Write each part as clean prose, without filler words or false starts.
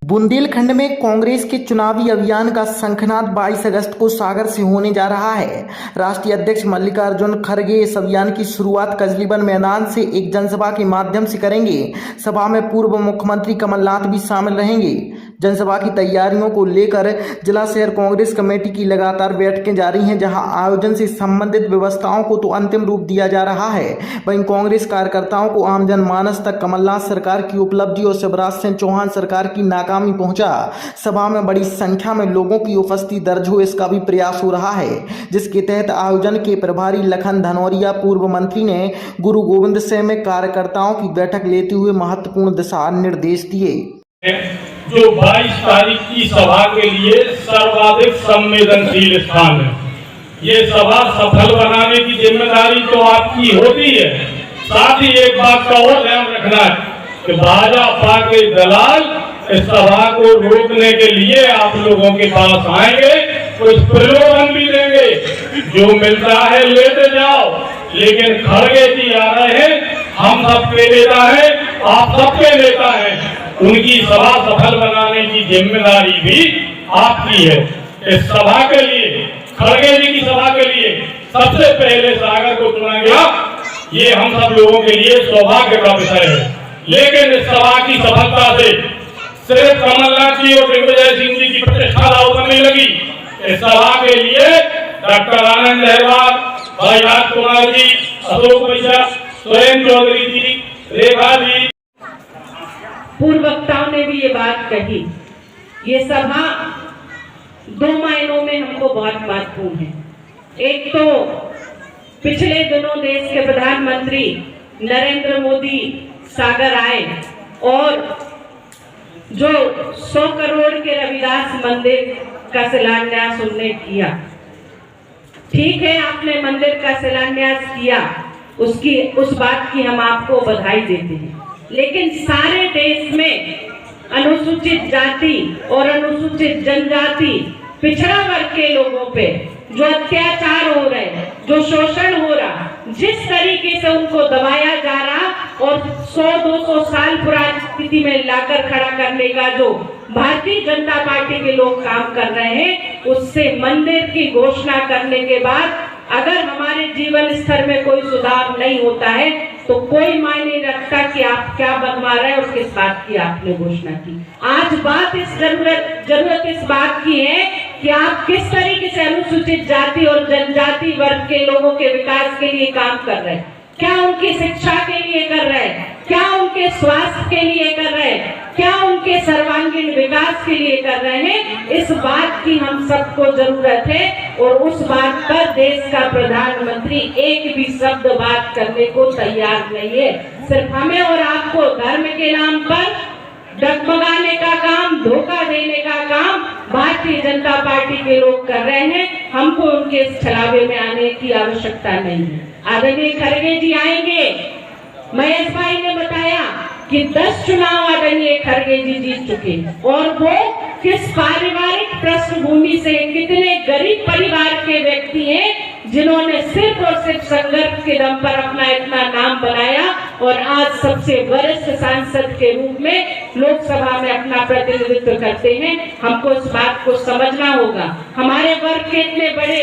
बुंदेलखंड में कांग्रेस के चुनावी अभियान का शंखनाद 22 अगस्त को सागर से होने जा रहा है। राष्ट्रीय अध्यक्ष मल्लिकार्जुन खड़गे इस अभियान की शुरुआत कजलीबन मैदान से एक जनसभा के माध्यम से करेंगे। सभा में पूर्व मुख्यमंत्री कमलनाथ भी शामिल रहेंगे। जनसभा की तैयारियों को लेकर जिला शहर कांग्रेस कमेटी की लगातार बैठकें जारी हैं, जहां आयोजन से संबंधित व्यवस्थाओं को तो अंतिम रूप दिया जा रहा है, वहीं कांग्रेस कार्यकर्ताओं को आम जनमानस तक कमलनाथ सरकार की उपलब्धि और शिवराज सिंह चौहान सरकार की नाकामी पहुंचा। सभा में बड़ी संख्या में लोगों की उपस्थिति दर्ज हो इसका भी प्रयास हो रहा है, जिसके तहत आयोजन के प्रभारी लखन धनौरिया पूर्व मंत्री ने गुरु गोविंद सिंह में कार्यकर्ताओं की बैठक लेते हुए महत्वपूर्ण दिशा निर्देश दिए। जो 22 तारीख की सभा के लिए सर्वाधिक संवेदनशील स्थान है, ये सभा सफल बनाने की जिम्मेदारी तो आपकी होती है। साथ ही एक बात का और ध्यान रखना है कि भाजपा के दलाल इस सभा को रोकने के लिए आप लोगों के पास आएंगे, कुछ प्रलोभन भी देंगे, जो मिलता है लेते जाओ। लेकिन खड़गे जी आ रहे हैं, हम सबके नेता हैं, आप सबके नेता हैं, उनकी सभा सफल बनाने की जिम्मेदारी भी आपकी है। इस सभा के लिए, खड़गे जी की सभा के लिए सबसे पहले सागर को चुना गया, ये हम सब लोगों के लिए सौभाग्य का विषय है। लेकिन इस सभा की सफलता से सिर्फ कमलनाथ जी और दिग्विजय सिंह जी की प्रतिष्ठा दांव पर नहीं लगी। इस सभा के लिए डॉक्टर आनंद अहरवाल, भाई राजकुमार जी, अशोक भैया, सुरेंद्र चौधरी जी, रेखा जी, पूर्व वक्ताओं ने भी ये बात कही। ये सभा दो मायनों में हमको बहुत महत्वपूर्ण है। एक तो पिछले दिनों देश के प्रधानमंत्री नरेंद्र मोदी सागर आए और जो 100 करोड़ के रविदास मंदिर का शिलान्यास उन्होंने किया। ठीक है, आपने मंदिर का शिलान्यास किया, उस बात की हम आपको बधाई देते हैं। लेकिन सारे देश में अनुसूचित जाति और अनुसूचित जनजाति, पिछड़ा वर्ग के लोगों पे जो अत्याचार हो रहे हैं, जो शोषण हो रहा, जिस तरीके से उनको दबाया जा रहा और 100-200 साल पुरानी स्थिति में लाकर खड़ा करने का जो भारतीय जनता पार्टी के लोग काम कर रहे हैं, उससे मंदिर की घोषणा करने के बाद अगर हमारे जीवन स्तर में कोई सुधार नहीं होता है तो कोई मायने नहीं रखता कि आप क्या बनवा रहे हैं और किस बात की आपने घोषणा की। आज बात जरूरत इस बात की है कि आप किस तरीके से अनुसूचित जाति और जनजाति वर्ग के लोगों के विकास के लिए काम कर रहे हैं। क्या उनकी शिक्षा के लिए कर रहे हैं, क्या उनके स्वास्थ्य के लिए कर रहे हैं, क्या उनके सर्वांगीण विकास के लिए कर रहे हैं, इस बात की हम सबको जरूरत है। और उस बात पर देश का प्रधानमंत्री एक भी शब्द बात करने को तैयार नहीं है। सिर्फ हमें और आपको धर्म के नाम पर डगमगाने का काम, धोखा देने का काम भारतीय जनता पार्टी के लोग कर रहे हैं। हमको उनके इस छलावे में आने की आवश्यकता नहीं है। आदरणीय खड़गे जी आएंगे। महेश भाई ने बताया कि 10 चुनाव आदरणीय खड़गे जी जीत चुके और वो किस पारिवारिक पृष्ठभूमि से, कितने गरीब परिवार के व्यक्ति हैं जिन्होंने सिर्फ और सिर्फ संघर्ष के दम पर अपना इतना नाम बनाया और आज सबसे वरिष्ठ सांसद के रूप में लोकसभा में अपना प्रतिनिधित्व करते हैं। हमको इस बात को समझना होगा। हमारे वर्ग के इतने बड़े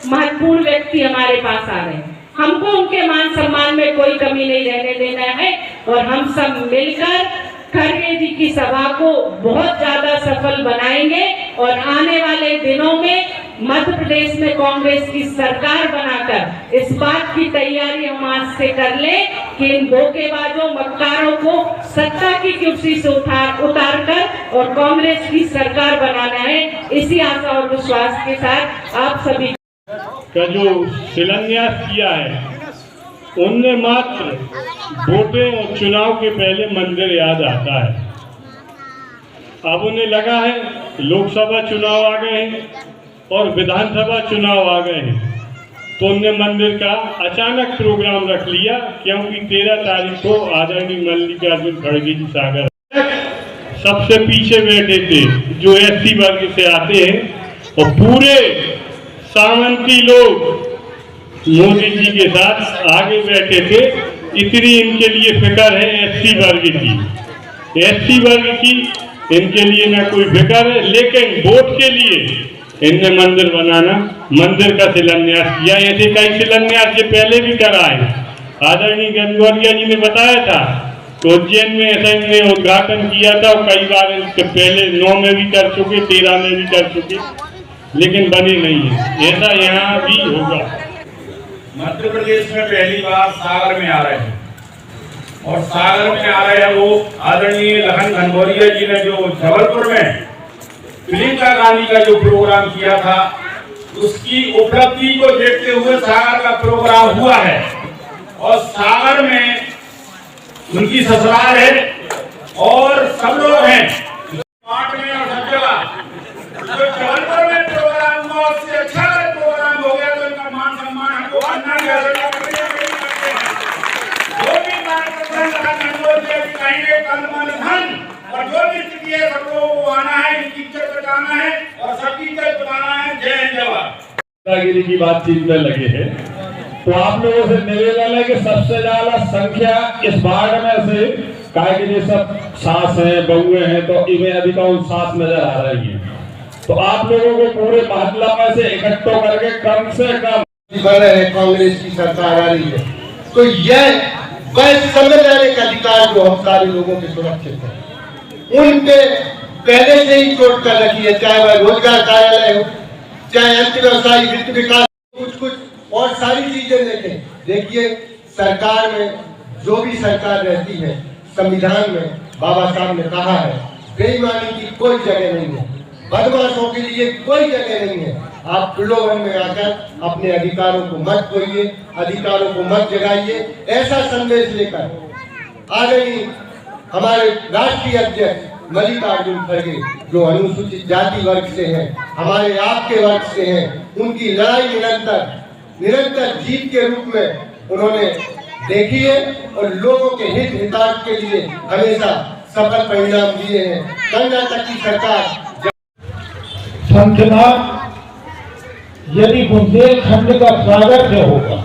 महत्वपूर्ण व्यक्ति हमारे पास आ रहे हैं, हमको उनके मान सम्मान में कोई कमी नहीं रहने देना है और हम सब मिलकर खड़गे जी की सभा को बहुत ज्यादा सफल बनाएंगे और आने वाले दिनों में मध्य प्रदेश में कांग्रेस की सरकार बनाकर इस बात की तैयारी हम आज से कर लें कि इन धोखेबाजों, मक्कारों को सत्ता की कुर्सी से उतार कर और कांग्रेस की सरकार बनाना है। इसी आशा और विश्वास के साथ आप सभी का जो शिलान्यास किया है, उनने मात्र वोटें और चुनाव के पहले मंदिर याद आता है। अब उन्हें लगा है लोकसभा चुनाव आ गए हैं और विधानसभा चुनाव आ गए हैं, तो उनने मंदिर का अचानक प्रोग्राम रख लिया, क्योंकि 13 तारीख को आदरणीय मल्लिकार्जुन खड़गे जी सागर सबसे पीछे बैठे थे, जो एससी वर्ग से आते हैं, और पूरे सामंती लोग मोदी जी के साथ आगे बैठे थे। इतनी इनके लिए फिक्र है एससी वर्ग की इनके लिए ना कोई फिक्र है, लेकिन वोट के लिए इनने मंदिर बनाना, मंदिर का शिलान्यास किया। ऐसे कई शिलान्यास ये पहले भी करा है। आदरणीय गंगवालिया जी ने बताया था तो उज्जैन में ऐसा इन्होंने उद्घाटन किया था और कई बार इसके पहले 9 में भी कर चुके, 13 में भी कर चुके, लेकिन बनी नहीं है। ऐसा यहाँ भी होगा। मध्य प्रदेश में पहली बार सागर में आ रहे हैं और सागर में आ रहे हैं वो आदरणीय लखन घनघोरिया जी ने जो जबलपुर में प्रियंका गांधी का जो प्रोग्राम किया था उसकी उपलब्धि को देखते हुए सागर का प्रोग्राम हुआ है और सागर में उनकी ससुराल है और सब लोग हैं पार्ट में और सब जगह। जो जबलपुर में प्रोग्राम हुआ उससे अच्छा प्रोग्राम हो गया तो इनका मान सम्मान हमको करना जो भी मार्गदर्शन कहेंगे कल मन धन और जो भी स्थिति है सब लोगों को आना है, इनकी इज्जत बचाना है और सबकी इज्जत बनाना है। जय हिंद जवाहर। की बातचीत में लगे हैं तो आप लोगों से निवेदन है कि सबसे ज्यादा संख्या इस वार्ड में से कहा कि ये सब सास हैं, बहुएं हैं, तो इन्हें अधिकांश सास नजर आ रही है। तो आप लोगों को पूरे मोहल्ला में से इकट्ठो करके कम से कम कांग्रेस की सरकार आ रही है तो यह वह संवैधानिक अधिकार जो हम सारे लोगों के सुरक्षित है उनके पहले से ही चोट कर रखी है, चाहे वह रोजगार कार्यालय हो, चाहे अंत व्यवसायी वित्त विकास, कुछ और सारी चीजें देखें। देखिए सरकार में जो भी सरकार रहती है संविधान में बाबा साहब ने कहा है बेईमानी की कोई जगह नहीं है, बदमाशों के लिए कोई जगह नहीं है। आप प्रलोभन में आकर अपने अधिकारों को मत खोइए, अधिकारों को मत जगाइए। ऐसा संदेश लेकर आदरणीय हमारे राष्ट्रीय अध्यक्ष मल्लिकार्जुन खड़गे जो अनुसूचित जाति वर्ग से हैं, हमारे आपके वर्ग से हैं, उनकी लड़ाई निरंतर जीत के रूप में उन्होंने देखी है और लोगों के हितार्थ के लिए हमेशा सफल परिणाम दिए हैं। कर्नाटक की सरकार संखनाथ यदि बुंदेलखंड का सागर जो होगा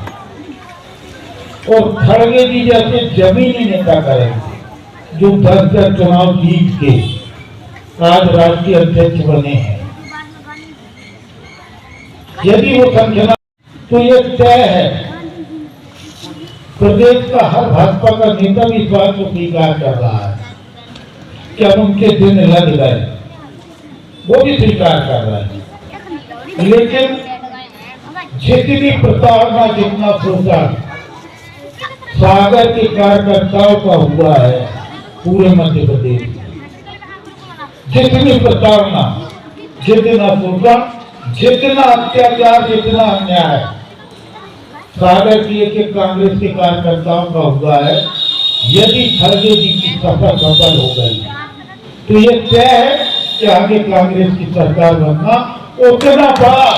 और खड़गे जी जैसे जमीनी नेता करेंगे जो 10 चुनाव जीत के आज राष्ट्रीय अध्यक्ष बने हैं, यदि वो संखनाथ तो ये तय है प्रदेश का हर भाजपा का नेता भी इस बात को स्वीकार कर रहा है कि अब उनके दिन लग गए, वो भी स्वीकार कर रहे हैं। लेकिन जितनी प्रताड़ना, जितना शोषण सागर के कार्यकर्ताओं का हुआ है पूरे मध्य प्रदेश में, जितनी प्रताड़ना, जितना शोषण, जितना अत्याचार, जितना अन्याय सागर की एक कांग्रेस के कार्यकर्ताओं का हुआ है, यदि खड़गे जी की सफल हो गई तो ये तय है कि आगे कांग्रेस की सरकार बनना उतना बड़ा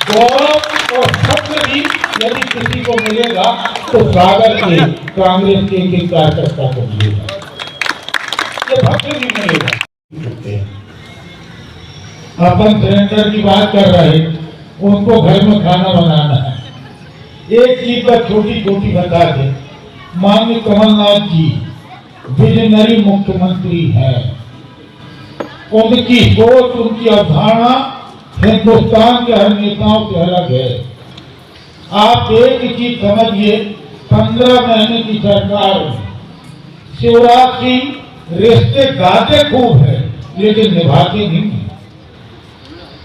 गौरव और फख्र भी यदि किसी को मिलेगा तो सागर के कांग्रेस के एक कार्यकर्ता को मिलेगा, ये फख्र भी मिलेगा। अपन सिलेंडर की बात कर रहे, उनको घर में खाना बनाना है। एक चीज पर छोटी छोटी बता दे, माननीय कमलनाथ जी विजनरी मुख्यमंत्री हैं, उनकी सोच, उनकी अवधारणा हिंदुस्तान के हर नेताओं से अलग है। आप एक चीज समझिए, 15 महीने की सरकार में शिवराज सिंह रिश्ते गाते खूब है लेकिन निभाते नहीं।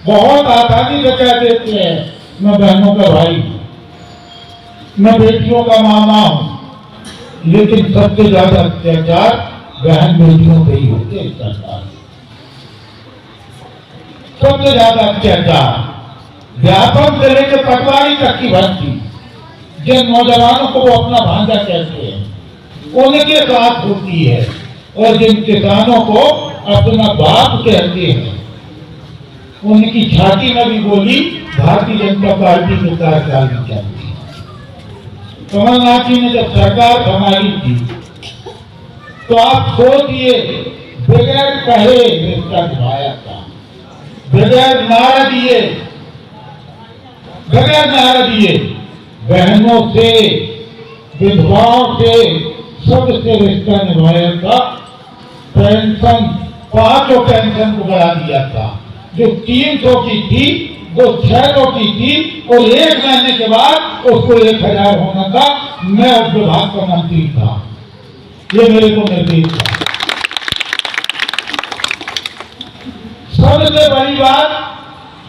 बहुत आसानी से कह देते हैं मैं बहनों का भाई हूं, मैं बेटियों का मामा हूं, लेकिन सबसे ज्यादा अत्याचार बहन बेटियों पे ही होते हैं। सरकार सबसे ज्यादा अत्याचार व्यापक से लेकर पटवारी तक की भर्ती, जिन नौजवानों को वो अपना भांजा कहते हैं उनके साथ होती है, और जिन किसानों को अपना बाप कहते हैं उनकी छाती में भी गोली भारतीय जनता पार्टी के कार्यकाल में चलती है। कमलनाथ जी ने जब सरकार संभाली थी तो आप सोचिए, बगैर कहे रिश्ता निभाया था, बगैर नारा दिए बहनों से, विधवाओं से, सबसे रिश्ता निभाया था। पेंशन 5 पेंशन को बढ़ा दिया था। जो 300 की थी वो 600 की थी और 1 महीने के बाद उसको 1000 होना था। मैं उस विभाग का मंत्री था, ये मेरे को निर्देश था। सबसे बड़ी बात,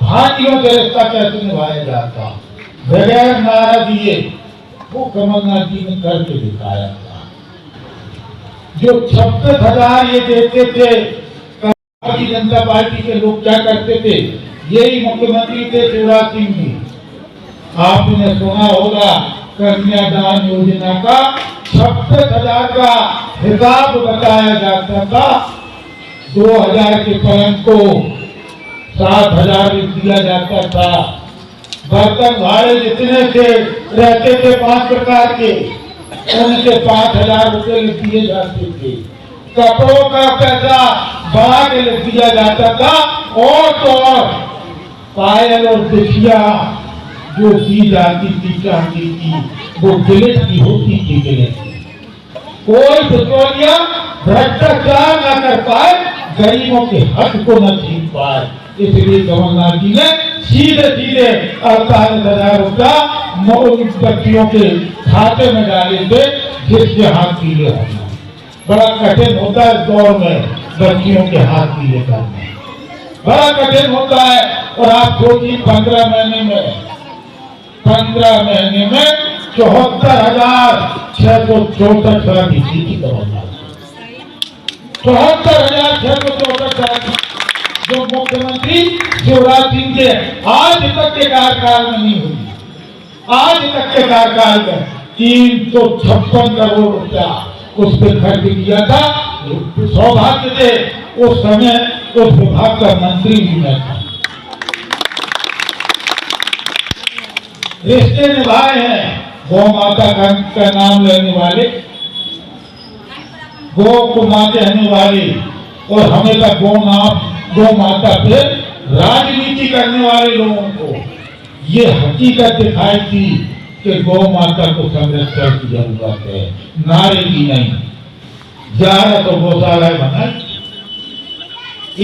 भाइयों से रिश्ता कैसे निभाया जाता बगैर नारा दिए, वो कमलनाथ जी ने करके दिखाया था। जो 26,000 ये देते थे, भारतीय जनता पार्टी के लोग क्या करते थे, यही मुख्यमंत्री थे शिवराज सिंह जी। आपने सुना होगा कन्यादान योजना का 26,000 का हिसाब बताया जाता था। 2000 के पलंग को 7,000 दिया जाता था। बर्तन भाड़े जितने से रहते थे 5 प्रकार के, उनके 5,000 रुपये लिख दिए जाते थे। कपड़ों का पैसा बढ़ा के लिख दिया जाता था। और तो और पायल और बिछिया जो दी जाती थी चांदी की, वो गिलेट की होती थी। गिलेट कोई बिचौलिया भ्रष्टाचार न कर पाए, गरीबों के हक को न छीन पाए। इसलिए कमलनाथ जी ने सीधे सीधे 48,000 रुपया बच्चियों के खाते में डाले थे, जिसके हाथ पीले होना बड़ा कठिन होता है। इस दौर में बच्चियों के हाथ पीले करना बड़ा कठिन होता है। और आप सोचिए 15 महीने में 74,664 शादी की कमलनाथ, 74,664 शादी जो मुख्यमंत्री शिवराज सिंह के आज तक के कार्यकाल में नहीं हुई। आज तक के कार्यकाल में 356 करोड़ रुपया उस पर खर्च किया था। सौभाग्य से उस समय उस विभाग का मंत्री भी मैं था। रिश्ते निभाए हैं गौ माता का नाम लेने वाले, गौ को मां कहने वाले, और हमेशा गौ माता पे राजनीति करने वाले लोगों को ये हकीकत दिखाई थी कि गौ माता को संरक्षण की जरूरत है, नारे की नहीं। 11 तो गौशाला बनाई,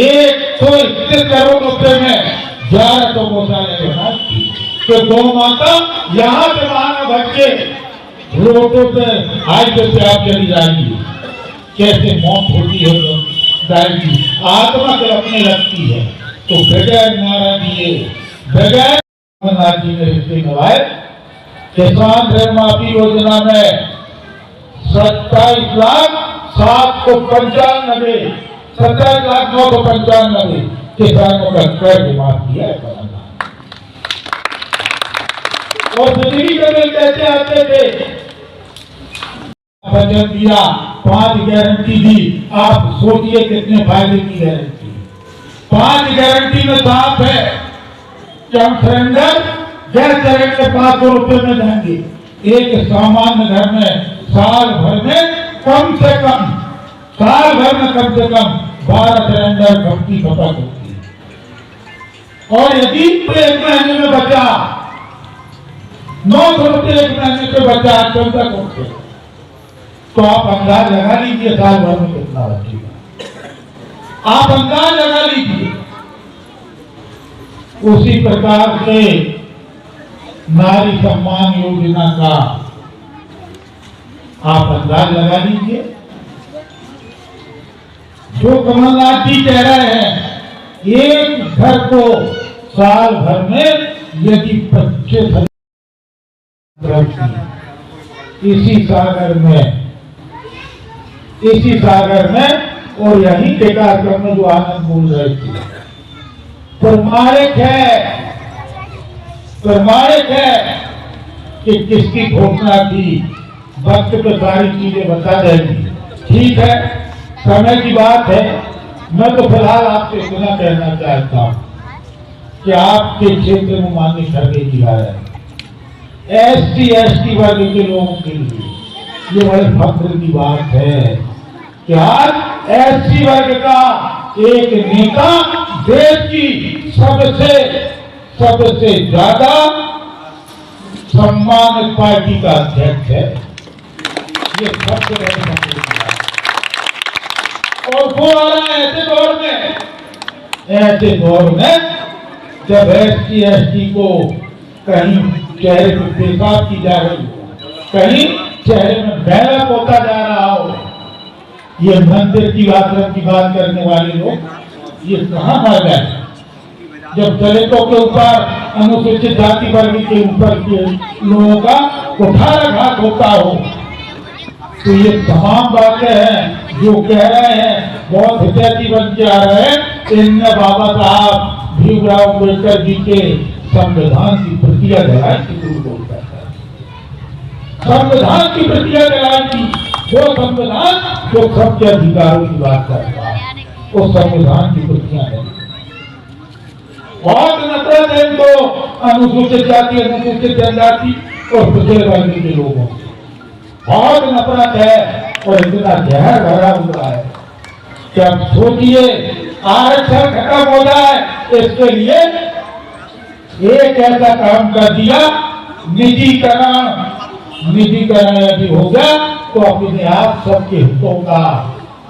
131 करोड़ रुपए में 11 तो गौशाला बनाई। तो गौ माता यहाँ से वहां भर के रोडों पे हाईवे पे आप चली जाएगी, कैसे मौत होती है गाय की, आत्मा तड़पने लगती है। तो बगैर नारा दिए, बगैर कमलनाथ जी ने रिश्ते निभाए। किसान ऋण माफी योजना में 27,795,995 किसानों का कर्ज माफ किया है कमलनाथ। और बिजली के बिल कैसे आते थे, बजट दिया, 5 गारंटी दी। आप सोचिए कितने फायदे की गारंटी। 5 गारंटी में साफ है कि हम सिलेंडर गैस सिलेंडर 500 रुपए में देंगे। एक सामान्य घर में साल भर में कम से कम 12 सिलेंडर की खपत होती है। और यदि 1 महीने में बचा 900 रुपये 1 महीने पे बचा 14 रुपये, तो आप अंदाज लगा लीजिए साल भर में कितना बचेगा। आप अंदाज लगा लीजिए। उसी प्रकार से नारी सम्मान योजना का आप अंदाज लगा लीजिए। जो कमलनाथ जी कह रहे हैं, एक घर को साल भर में यदि 25,000 इसी सागर में और यहीं के कार्यक्रम में जो आनंद बोल रहे थे, प्रमाणिक है कि किसकी घोषणा थी। वक्त पे सारी चीजें बता देंगी। ठीक है, समय की बात है। मैं तो फिलहाल आपसे इतना कहना चाहता हूं कि आपके क्षेत्र में माननीय खड़गे जी आ रहे हैं। ST वर्ग के लोगों के लिए ये बड़े फख्र की बात है कि आज ST वर्ग का एक नेता देश की सबसे ज्यादा सम्मानित पार्टी का अध्यक्ष है। ये सबसे बड़ी फख्र की बात। और वो आ रहा है ऐसे दौर में जब SC/ST को कहीं चेहरे पर पेशाब की जा रही हो, कहीं चेहरे में मैला पोता जा रहा हो, ये मंदिर की आश्रम की बात करने वाले लोग ये कहाँ मर गए? जब दलितों के ऊपर, अनुसूचित जाति वर्ग के ऊपर के लोगों का कुठाराघात होता हो, तो ये तमाम बातें हैं जो कह रहे हैं बहुत हितैषी बन के आ रहे हैं। इनने बाबा साहब भीमराव अम्बेडकर जी के संविधान की प्रतियां जलाई थी, संविधान की प्रतियां जलाई थी, वो संविधान जो सबके अधिकारों की बात करता है, उस संविधान की प्रतियां जलाई। बहुत नफरत है इनको अनुसूचित जाति, अनुसूचित जनजाति और पिछड़े वर्ग के लोगों से, बहुत नफरत है और इतना जहर भरा हुआ है कि अब सोचिए आरक्षण खत्म हो जाए, इसके लिए एक ऐसा काम कर दिया, निजीकरण यदि हो गया तो अपने आप सबके हितों का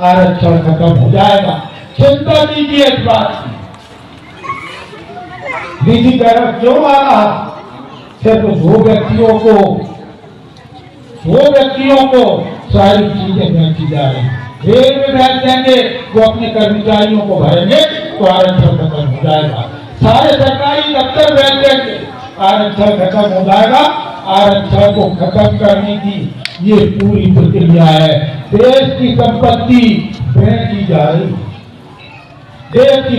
आरक्षण खत्म हो जाएगा। चिंता कीजिए इस बात की। निजीकरण क्यों आ रहा? सिर्फ दो व्यक्तियों को सारी चीजें बेची जा रही। रेल में बैठ जाएंगे, वो अपने कर्मचारियों को भरेंगे तो आरक्षण खत्म हो जाएगा। सारे सरकारी दफ्तर बैठ जाएंगे, आरक्षण खत्म हो जाएगा। आरक्षण को खत्म करने की ये पूरी प्रक्रिया है। देश की संपत्ति बेची जा रही, देश की